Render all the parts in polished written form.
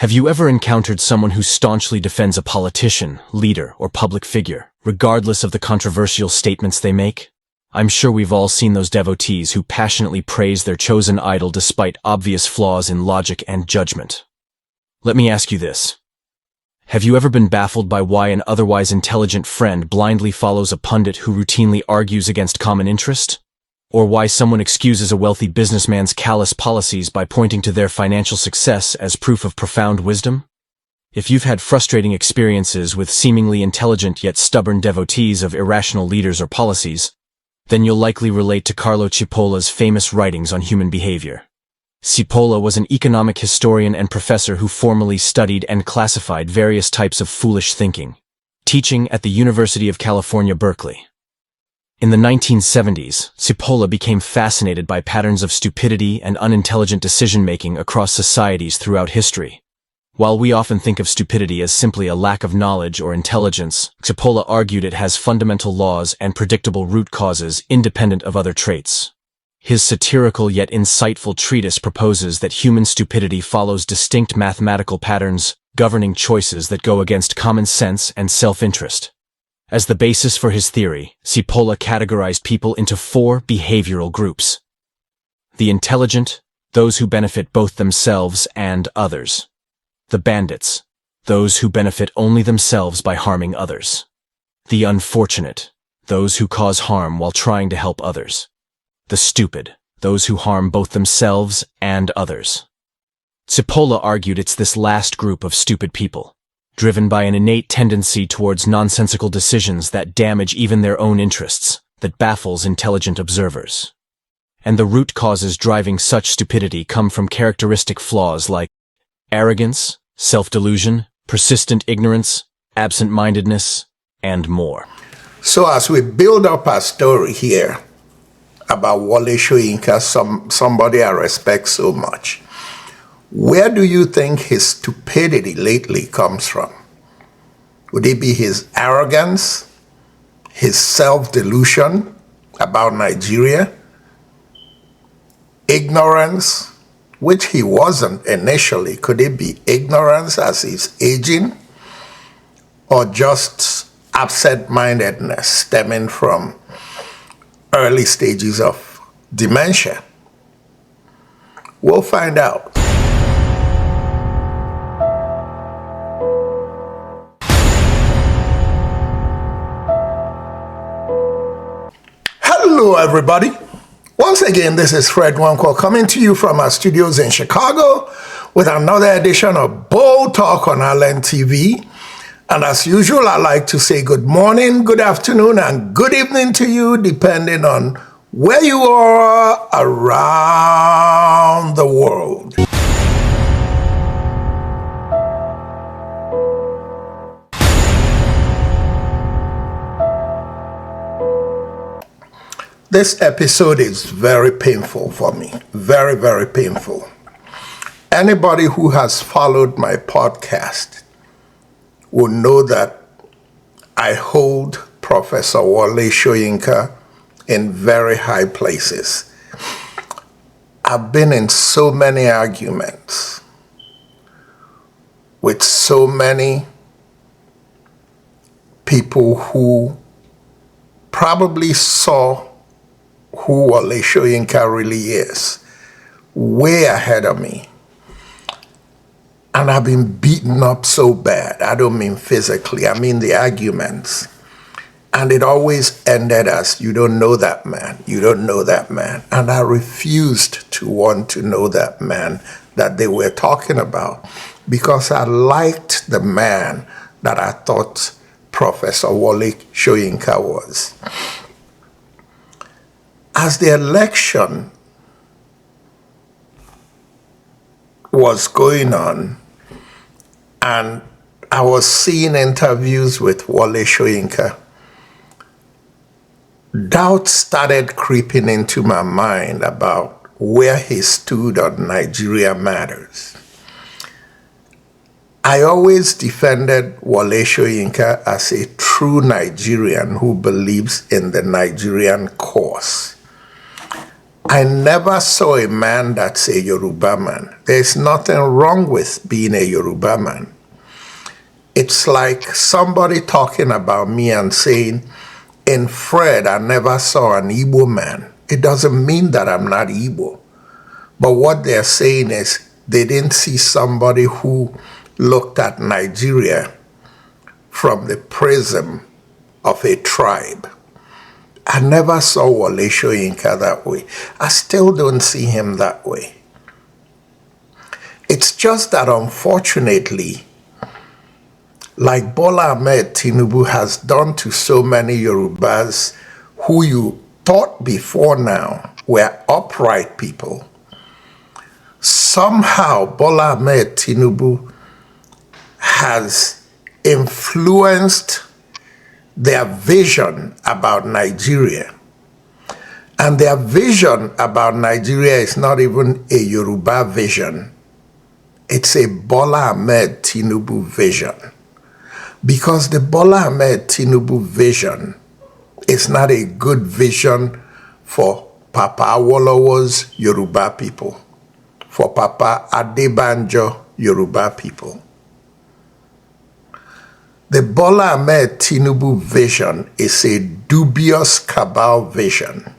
Have you ever encountered someone who staunchly defends a politician, leader, or public figure, regardless of the controversial statements they make? I'm sure we've all seen those devotees who passionately praise their chosen idol despite obvious flaws in logic and judgment. Let me ask you this. Have you ever been baffled by why an otherwise intelligent friend blindly follows a pundit who routinely argues against common interest? Or why someone excuses a wealthy businessman's callous policies by pointing to their financial success as proof of profound wisdom? If you've had frustrating experiences with seemingly intelligent yet stubborn devotees of irrational leaders or policies, then you'll likely relate to Carlo Cipola's famous writings on human behavior. Cipolla was an economic historian and professor who formally studied and classified various types of foolish thinking, teaching at the University of California, Berkeley. In the 1970s, Cipolla became fascinated by patterns of stupidity and unintelligent decision-making across societies throughout history. While we often think of stupidity as simply a lack of knowledge or intelligence, Cipolla argued it has fundamental laws and predictable root causes independent of other traits. His satirical yet insightful treatise proposes that human stupidity follows distinct mathematical patterns governing choices that go against common sense and self-interest. As the basis for his theory, Cipolla categorized people into 4 behavioral groups. The intelligent, those who benefit both themselves and others. The bandits, those who benefit only themselves by harming others. The unfortunate, those who cause harm while trying to help others. The stupid, those who harm both themselves and others. Cipolla argued it's this last group of stupid people, driven by an innate tendency towards nonsensical decisions that damage even their own interests, that baffles intelligent observers. And the root causes driving such stupidity come from characteristic flaws like arrogance, self-delusion, persistent ignorance, absent-mindedness, and more. So as we build up our story here about Wole Soyinka, somebody I respect so much, where do you think his stupidity lately comes from? Would it be his arrogance, his self-delusion about Nigeria, ignorance, which he wasn't initially? Could it be ignorance as he's aging, or just absent-mindedness stemming from early stages of dementia? We'll find out. Hello, everybody. Once again, this is Fred Wanko coming to you from our studios in Chicago with another edition of Bold Talk on Allen TV. And as usual, I like to say good morning, good afternoon, and good evening to you, depending on where you are around the world. This episode is very painful for me. Very, very painful. Anybody who has followed my podcast will know that I hold Professor Wole Soyinka in very high places. I've been in so many arguments with so many people who probably saw who Wole Soyinka really is, way ahead of me. And I've been beaten up so bad. I don't mean physically, I mean the arguments. And it always ended as, you don't know that man, you don't know that man. And I refused to want to know that man that they were talking about, because I liked the man that I thought Professor Wole Soyinka was. As the election was going on, and I was seeing interviews with Wole Soyinka, doubt started creeping into my mind about where he stood on Nigeria matters. I always defended Wole Soyinka as a true Nigerian who believes in the Nigerian cause. I never saw a man that's a Yoruba man. There's nothing wrong with being a Yoruba man. It's like somebody talking about me and saying, in Fred, I never saw an Igbo man. It doesn't mean that I'm not Igbo. But what they're saying is they didn't see somebody who looked at Nigeria from the prism of a tribe. I never saw Wole Soyinka that way. I still don't see him that way. It's just that unfortunately, like Bola Ahmed Tinubu has done to so many Yorubas who you thought before now were upright people, somehow Bola Ahmed Tinubu has influenced their vision about Nigeria. And their vision about Nigeria is not even a Yoruba vision. It's a Bola Ahmed Tinubu vision. Because the Bola Ahmed Tinubu vision is not a good vision for Papa Awolowo's Yoruba people, for Papa Adebanjo Yoruba people. The Bola Ahmed Tinubu vision is a dubious cabal vision.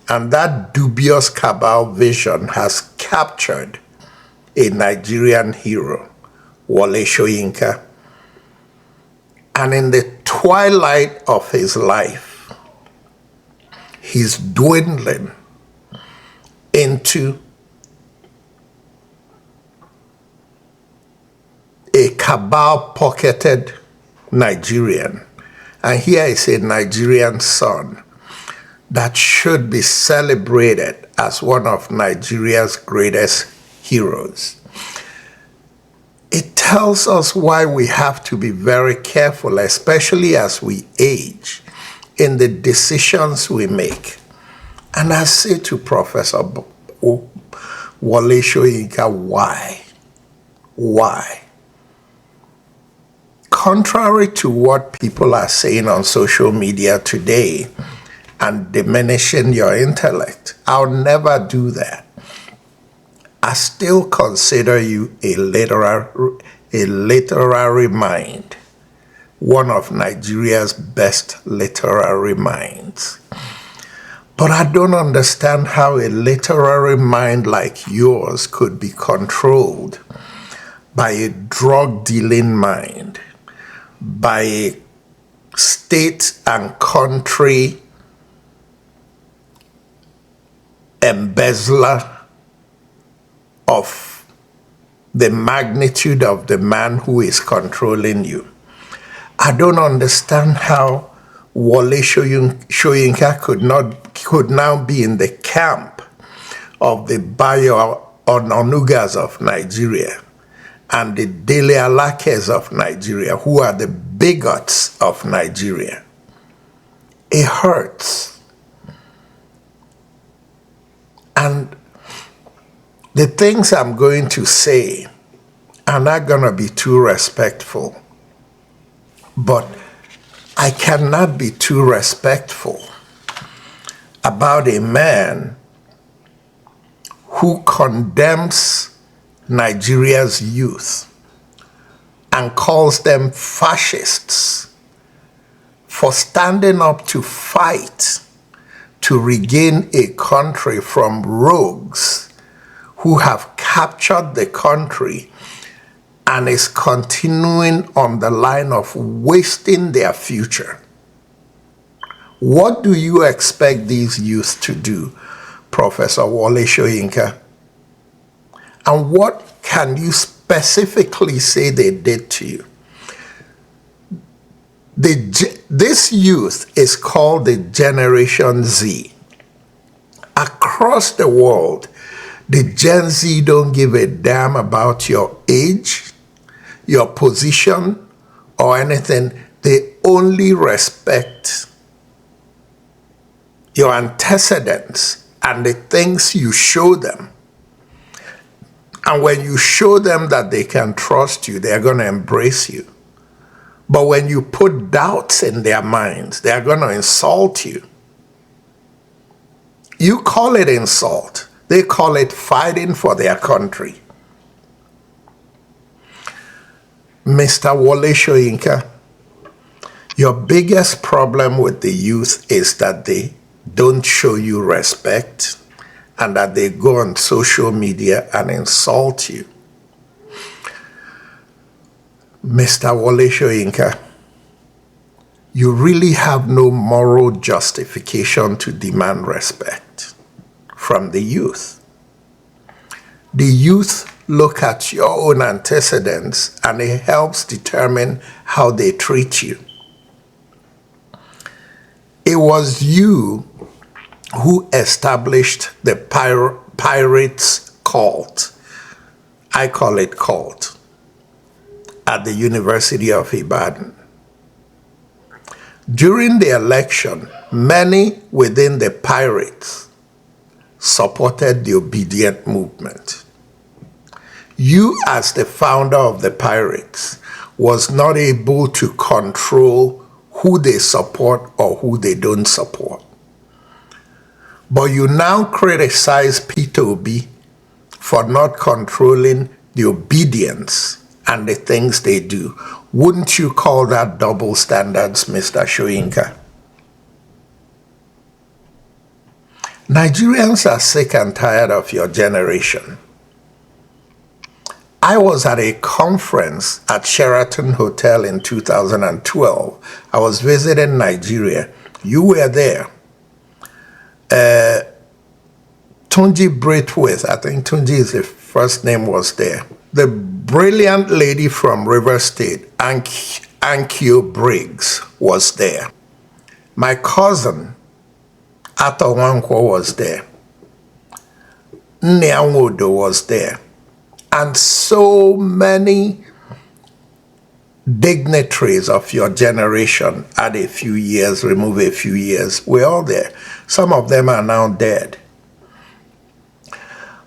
And that dubious cabal vision has captured a Nigerian hero, Wole Soyinka. And in the twilight of his life, he's dwindling into a cabal-pocketed Nigerian. And here is a Nigerian son that should be celebrated as one of Nigeria's greatest heroes. It tells us why we have to be very careful, especially as we age, in the decisions we make. And I say to Professor Wole Soyinka, why? Why? Contrary to what people are saying on social media today and diminishing your intellect, I'll never do that. I still consider you a literary mind, one of Nigeria's best literary minds. But I don't understand how a literary mind like yours could be controlled by a drug-dealing mind, by a state and country embezzler of the magnitude of the man who is controlling you. I don't understand how Wole Soyinka could now be in the camp of the Bayo Ononugas of Nigeria and the Dele Alakes of Nigeria, who are the bigots of Nigeria. It hurts. And the things I'm going to say are not going to be too respectful, but I cannot be too respectful about a man who condemns Nigeria's youth and calls them fascists for standing up to fight to regain a country from rogues who have captured the country and is continuing on the line of wasting their future. What do you expect these youth to do, Professor Wole Soyinka? And what can you specifically say they did to you? This youth is called the Generation Z. Across the world, the Gen Z don't give a damn about your age, your position, or anything. They only respect your antecedents and the things you show them. And when you show them that they can trust you, they're going to embrace you. But when you put doubts in their minds, they're going to insult you. You call it insult. They call it fighting for their country. Mr. Wole Soyinka, your biggest problem with the youth is that they don't show you respect and that they go on social media and insult you. Mr. Wole Soyinka, you really have no moral justification to demand respect from the youth. The youth look at your own antecedents and it helps determine how they treat you. It was you who established the pirates cult. I call it cult, at the University of Ibadan. During the election, many within the pirates supported the obedient movement. You, as the founder of the pirates, was not able to control who they support or who they don't support. But you now criticize Peter Obi for not controlling the obedience and the things they do. Wouldn't you call that double standards, Mr. Soyinka? Nigerians are sick and tired of your generation. I was at a conference at Sheraton Hotel in 2012. I was visiting Nigeria. You were there. Tunji Braithwaite, I think Tunji is the first name, was there. The brilliant lady from River State, Ankyo Briggs, was there. My cousin, Ato Wankwo, was there. Nneawodo was there. And so many dignitaries of your generation, add a few years, remove a few years, we're all there. Some of them are now dead.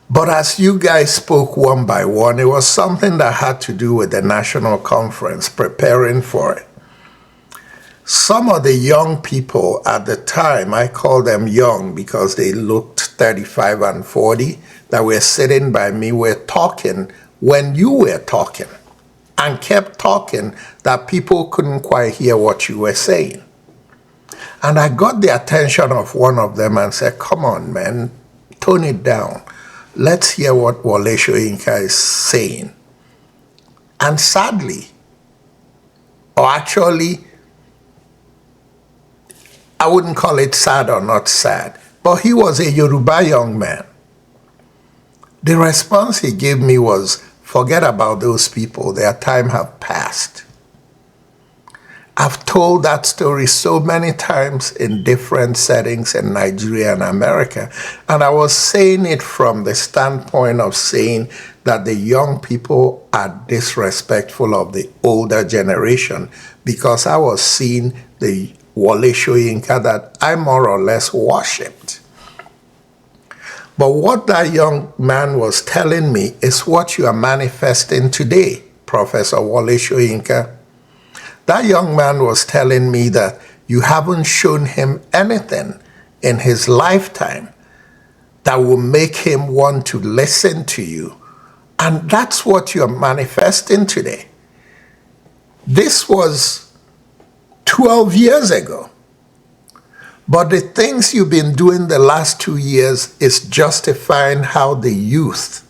But as you guys spoke one by one, it was something that had to do with the national conference, preparing for it. Some of the young people at the time, I call them young because they looked 35 and 40, that were sitting by me were talking when you were talking, and kept talking that people couldn't quite hear what you were saying. And I got the attention of one of them and said, come on, man, tone it down. Let's hear what Wole Soyinka is saying. And sadly, or actually, I wouldn't call it sad or not sad, but he was a Yoruba young man. The response he gave me was, forget about those people, their time have passed. I've told that story so many times in different settings in Nigeria and America, and I was saying it from the standpoint of saying that the young people are disrespectful of the older generation, because I was seeing the Wole Soyinka that I more or less worshipped. But what that young man was telling me is what you are manifesting today, Professor Wole Soyinka. That young man was telling me that you haven't shown him anything in his lifetime that will make him want to listen to you. And that's what you're manifesting today. This was 12 years ago. But the things you've been doing the last 2 years is justifying how the youth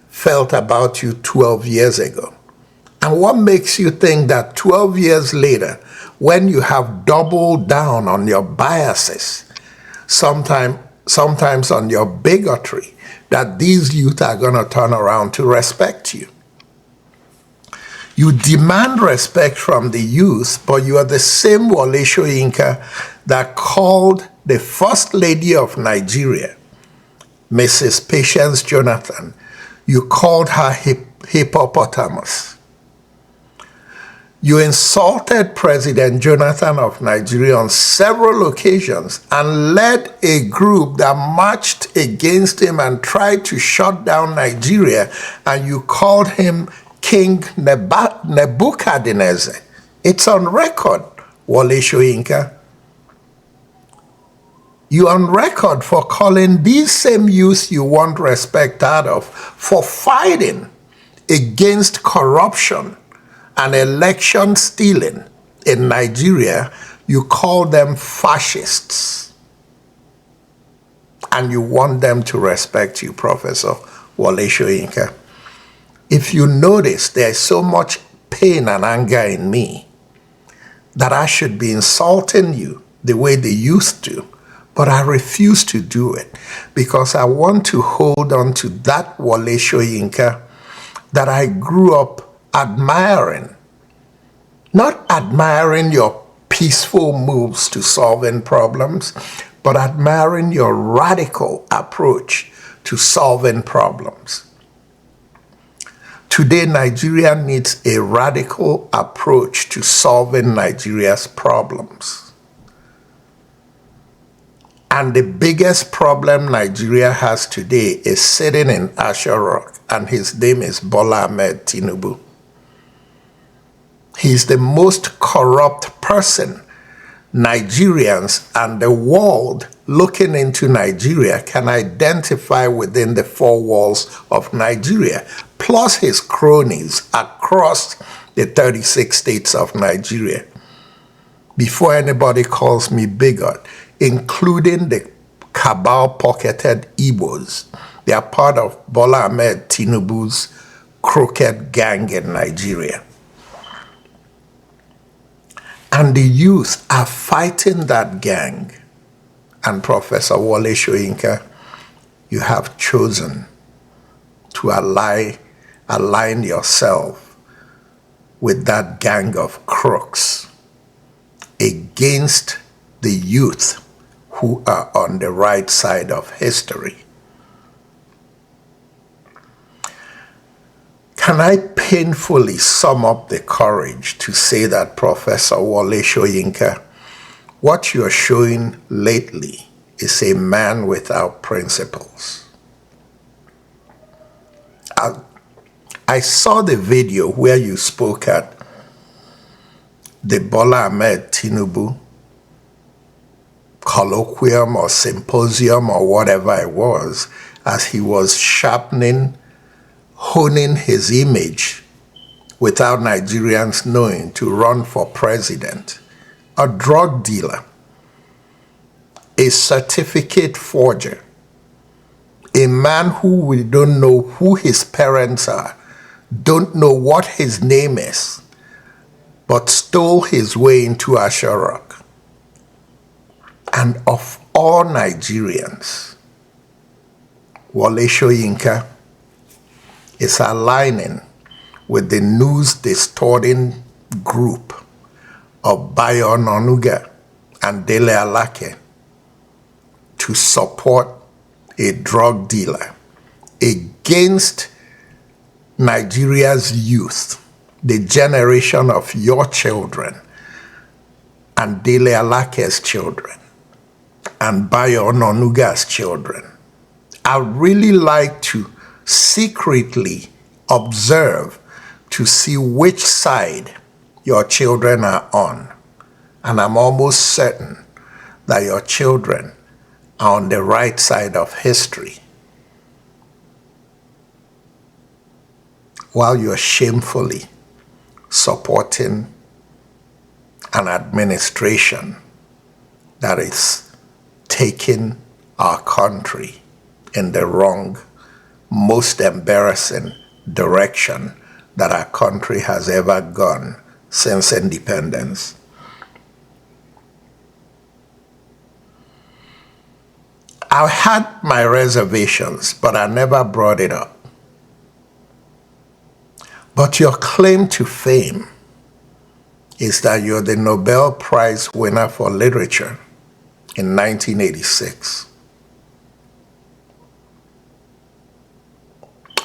felt about you 12 years ago. And what makes you think that 12 years later, when you have doubled down on your biases, sometimes on your bigotry, that these youth are going to turn around to respect you? You demand respect from the youth, but you are the same Wole Soyinka that called the First Lady of Nigeria, Mrs. Patience Jonathan, you called her hippopotamus. You insulted President Jonathan of Nigeria on several occasions and led a group that marched against him and tried to shut down Nigeria, and you called him King Nebuchadnezzar. It's on record, Wole Soyinka. You're on record for calling these same youth you want respect out of for fighting against corruption and election stealing in Nigeria. You call them fascists. And you want them to respect you, Professor Wole Soyinka. If you notice, there's so much pain and anger in me that I should be insulting you the way they used to, but I refuse to do it because I want to hold on to that Wole Soyinka that I grew up admiring. Not admiring your peaceful moves to solving problems, but admiring your radical approach to solving problems. Today, Nigeria needs a radical approach to solving Nigeria's problems. And the biggest problem Nigeria has today is sitting in Asher Rock, and his name is Bola Ahmed Tinubu. He's the most corrupt person Nigerians and the world looking into Nigeria can identify within the four walls of Nigeria, plus his cronies across the 36 states of Nigeria. Before anybody calls me bigot, including the cabal-pocketed Igbos, they are part of Bola Ahmed Tinubu's crooked gang in Nigeria. And the youth are fighting that gang. And Professor Wole Soyinka, you have chosen to align yourself with that gang of crooks against the youth who are on the right side of history. Can I painfully sum up the courage to say that, Professor Wole Soyinka, what you're showing lately is a man without principles? I saw the video where you spoke at the Bola Ahmed Tinubu colloquium or symposium or whatever it was, as he was honing his image without Nigerians knowing to run for president. A drug dealer, a certificate forger, a man who we don't know who his parents are, don't know what his name is, but stole his way into Asher Rock. And of all Nigerians, Wole Soyinka is aligning with the news-distorting group of Bayo Onanuga and Dele Alake to support a drug dealer against Nigeria's youth, the generation of your children and Dele Alake's children and Bayo Onanuga's children. I really like to secretly observe to see which side your children are on. And I'm almost certain that your children are on the right side of history, while you're shamefully supporting an administration that is taking our country in the wrong, most embarrassing direction that our country has ever gone since independence. I had my reservations, but I never brought it up. But your claim to fame is that you're the Nobel Prize winner for literature in 1986.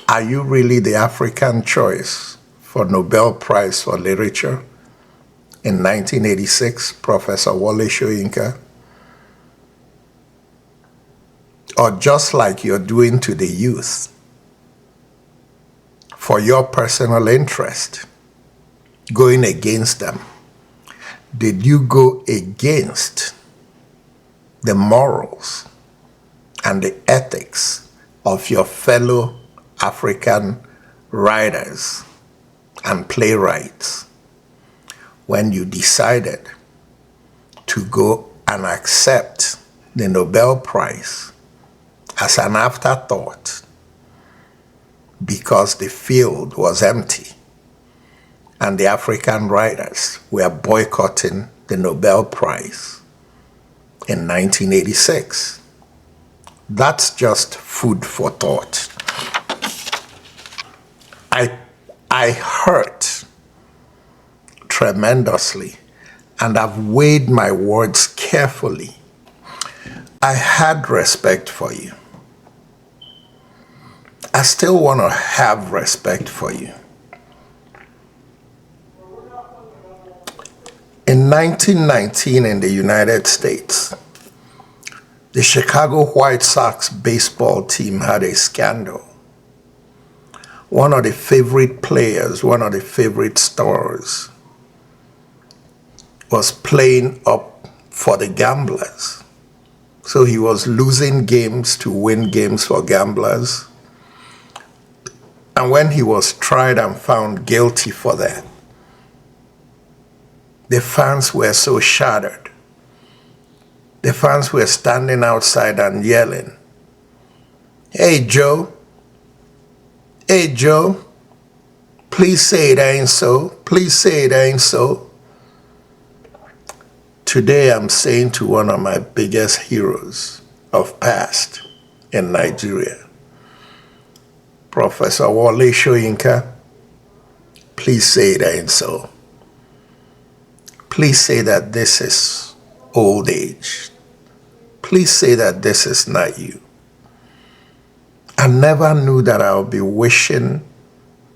Are you really the African choice for Nobel Prize for literature in 1986, Professor Wole Soyinka? Or just like you're doing to the youth, for your personal interest, going against them? Did you go against the morals and the ethics of your fellow African writers and playwrights when you decided to go and accept the Nobel Prize as an afterthought because the field was empty and the African writers were boycotting the Nobel Prize in 1986. That's just food for thought. I hurt tremendously, and I've weighed my words carefully. I had respect for you. I still want to have respect for you. In 1919 in the United States, the Chicago White Sox baseball team had a scandal. One of the favorite players, one of the favorite stars, was playing up for the gamblers. So he was losing games to win games for gamblers. And when he was tried and found guilty for that, the fans were so shattered. The fans were standing outside and yelling, "Hey Joe, hey Joe, please say it ain't so, please say it ain't so." Today I'm saying to one of my biggest heroes of past in Nigeria, Professor Wole Soyinka, please say it ain't so. Please say that this is old age. Please say that this is not you. I never knew that I would be wishing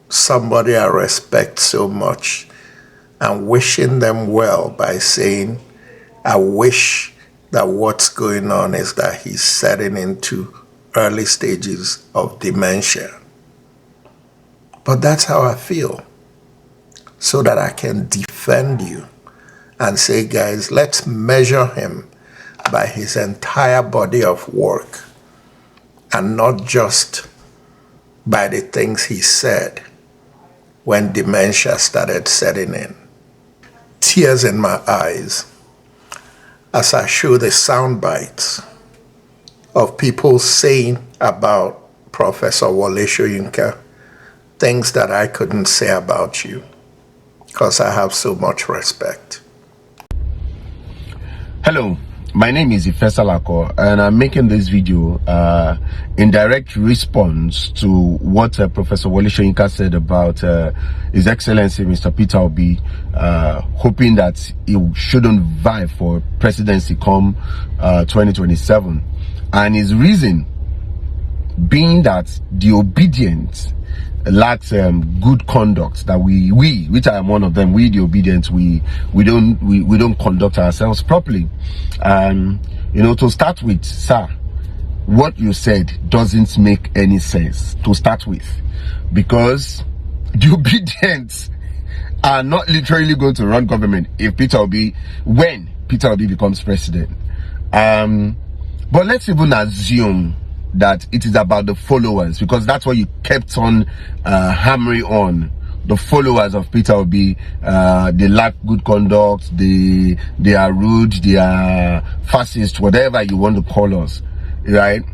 somebody I respect so much and wishing them well by saying, I wish that what's going on is that he's setting into early stages of dementia. But that's how I feel, so that I can defend you and say, guys, let's measure him by his entire body of work and not just by the things he said when dementia started setting in. Tears in my eyes as I show the sound bites of people saying about Professor Wole Soyinka things that I couldn't say about you because I have so much respect. Hello, my name is Ifesalako, and I'm making this video in direct response to what Professor Wole Soyinka said about His Excellency Mr. Peter Obi, hoping that he shouldn't vie for presidency come 2027. And his reason being that the obedient lacks good conduct, that we which I am one of them, we the obedient, we don't conduct ourselves properly. You know, to start with, sir, what you said doesn't make any sense to start with, because the obedient are not literally going to run government if when Peter Obi becomes president. But let's even assume that it is about the followers, because that's what you kept on hammering on. The followers of Peter Obi, they lack good conduct, they are rude, they are fascist, whatever you want to call us, right?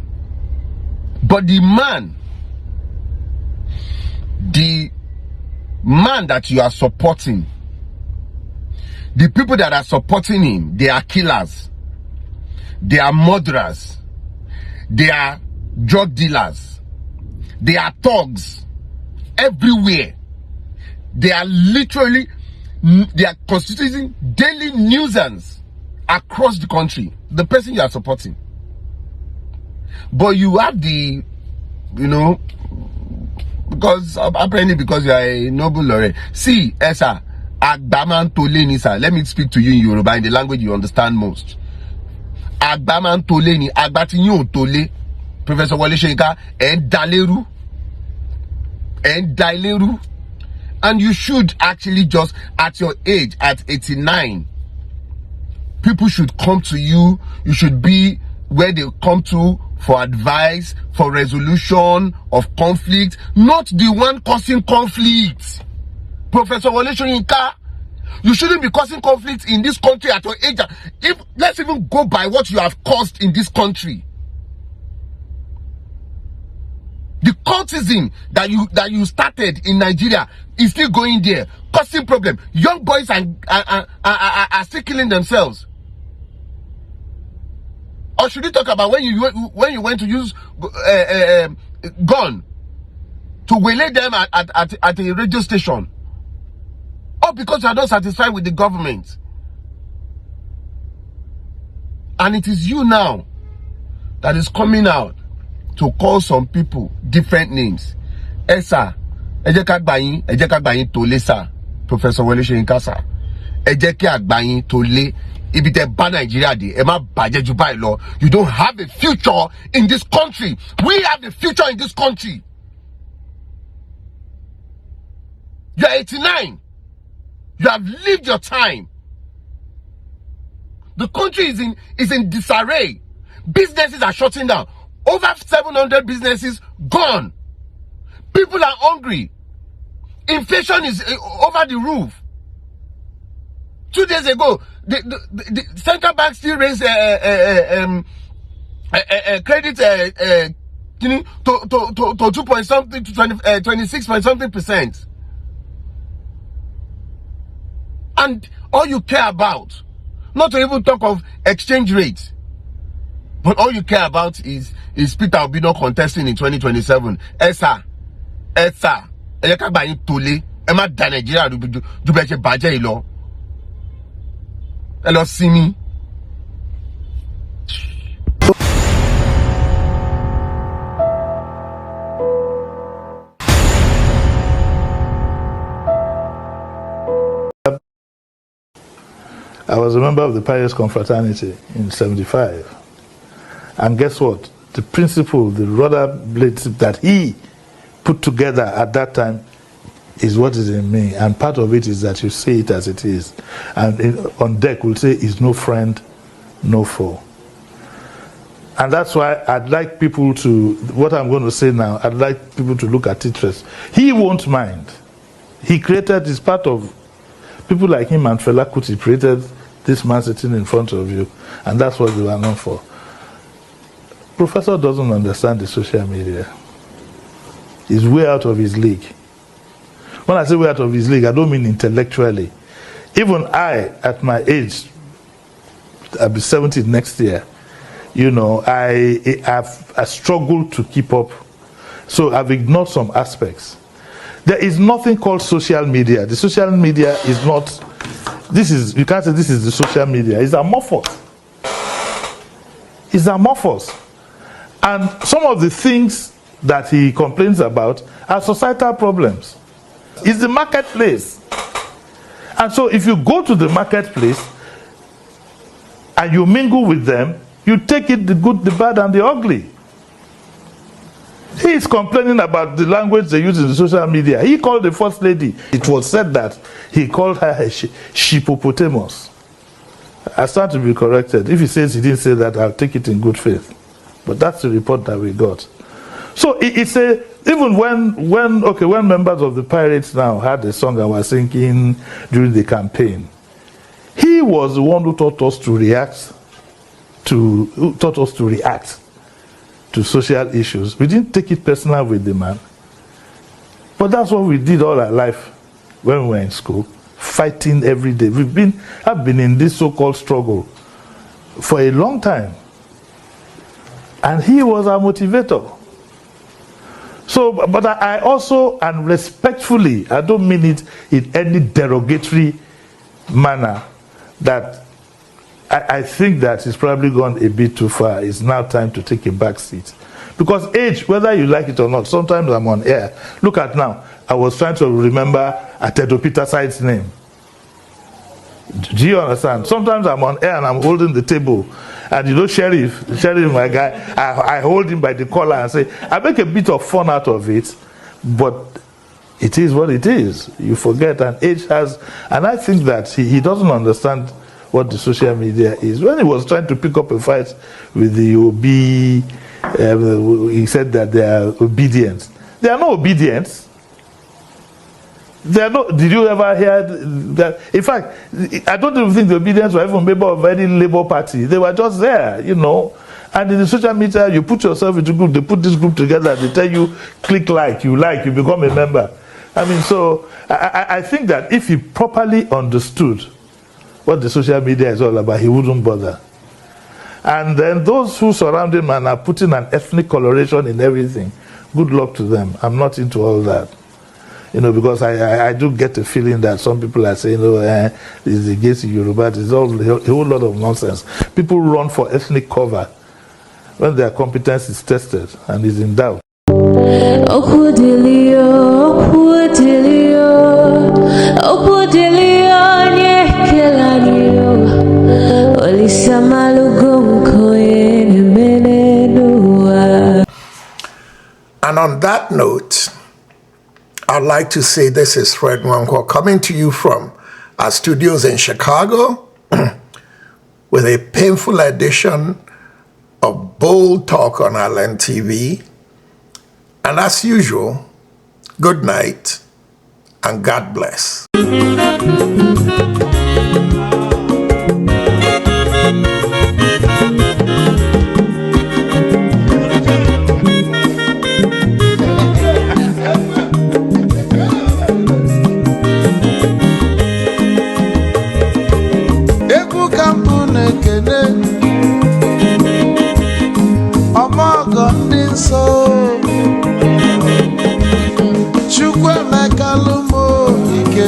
But the man that you are supporting, the people that are supporting him, they are killers, they are murderers, they are drug dealers, they are thugs everywhere. They are literally, they are constituting daily nuisance across the country, the person you are supporting. But you have the, you know, because apparently because you are a noble laureate. See, Esa, Agbaman Toleni, sir. Let me speak to you in Yoruba, in the language you understand most. Agbaman Toleni, Agbatinyo Tole, Professor Wole Soyinka, and Daleru. And you should actually just, at your age, at 89, people should come to you. You should be where they come to for advice, for resolution of conflict, not the one causing conflict. Professor Wole Soyinka, you shouldn't be causing conflict in this country at your age. If let's even go by what you have caused in this country. The cultism that you started in Nigeria is still going there, causing problem. Young boys are still killing themselves. Or should we talk about when you went to use gun to waylay them at a radio station? Or because you are not satisfied with the government? And it is you now that is coming out to call some people different names. Esa, ejeka gbayin to le sa, Professor Wole Soyinka sa. Ejeka gbayin to le. If it's a bad Nigeria, you don't have a future in this country. We have a future in this country. You're 89. You have lived your time. The country is in disarray. Businesses are shutting down. Over 700 businesses gone. People are hungry. Inflation is over the roof. 2 days ago, the central bank still raised credit to 2 point something to 26 point something percent. And all you care about, not to even talk of exchange rates, but all you care about is Peter Obi not contesting in 2027. Esa, Eyeka gbayin tole, Emma da Nigeria du beche baje ilo. Hello, see me. I was a member of the Pious Confraternity in 75. And guess what? The principle, the rudder blades that he put together at that time is what is in me. And part of it is that you say it as it is. And on deck we'll say, is no friend, no foe. And that's why I'd like people to, what I'm going to say now, I'd like people to look at it. He won't mind. He created, this part of people like him and Fela Kuti created this man sitting in front of you, and that's what they were known for. Professor doesn't understand the social media. He's way out of his league. When I say way out of his league, I don't mean intellectually. Even I, at my age, I'll be 70 next year, you know, I struggled to keep up. So I've ignored some aspects. There is nothing called social media. The social media is not, this is, you can't say this is the social media. It's amorphous. It's amorphous. And some of the things that he complains about are societal problems. It's the marketplace. And so if you go to the marketplace and you mingle with them, you take it, the good, the bad, and the ugly. He is complaining about the language they use in the social media. He called the first lady. It was said that he called her a shippopotamus. I stand to be corrected. If he says he didn't say that, I'll take it in good faith. But that's the report that we got. So it's a, even when members of the Pirates now had a song and were singing during the campaign, he was the one who taught us to react to social issues. We didn't take it personal with the man. But that's what we did all our life when we were in school, fighting every day. I've been in this so-called struggle for a long time. And he was our motivator. So, but I also, and respectfully, I don't mean it in any derogatory manner, that I think that it's probably gone a bit too far. It's now time to take a back seat. Because age, whether you like it or not, sometimes I'm on air. Look at now, I was trying to remember Atedo Peterside's name. Do you understand? Sometimes I'm on air and I'm holding the table. And you know, Sheriff, my guy, I hold him by the collar and say, I make a bit of fun out of it, but it is what it is. You forget, and age has, and I think that he doesn't understand what the social media is. When he was trying to pick up a fight with the OB, he said that they are obedient. They are not obedient. They are not. Did you ever hear that? In fact, I don't even think the obedience were even member of any Labour Party. They were just there, you know. And in the social media, you put yourself into group. They put this group together. They tell you, click like, you become a member. I mean, so I think that if he properly understood what the social media is all about, he wouldn't bother. And then those who surround him and are putting an ethnic coloration in everything, good luck to them. I'm not into all that. You know, because I do get a feeling that some people are saying, oh, it's against Yoruba. It's all a whole lot of nonsense. People run for ethnic cover when their competence is tested and is in doubt. And on that note, I'd like to say this is Fred Nwankwo coming to you from our studios in Chicago with a painful edition of Bold Talk on Island TV. And as usual, good night and God bless.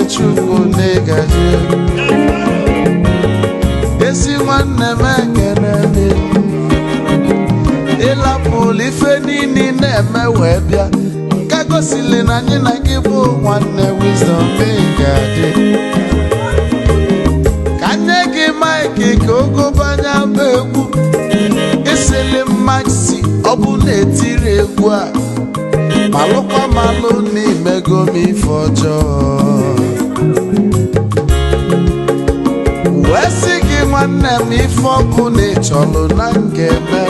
Chukwu negaje esi nwanne m ekene ịlapụlụ ife niile na-eme wee bịa nke gosili na anyị na gị bụ nwanne wisdom ga-adị ka nye gị maịkị ka ogobanya bụ egwu isili maxi ọ bụ na-etiri egwu a malụkwa malụ n'imego m ife ọjọọ wee sị gị nwanne m ife ọkụ na ịchọlụ na ngeme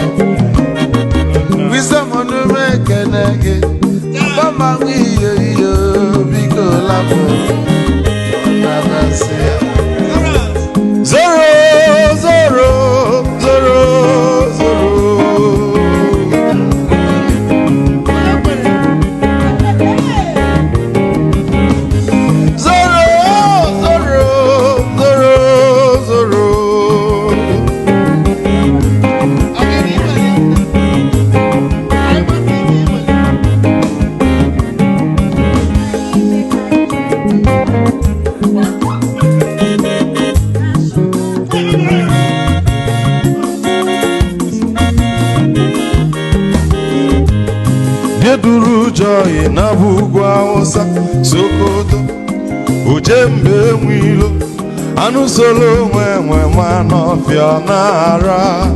wisdom onume ekene gị gbamanwụ iyo biko lapụ nabasị zoro zoro zoro zoro Duru joy na bugwa Hausa Sokoto Ujembe nwilo Anu solo nwe nwa n'ọfịa n'ara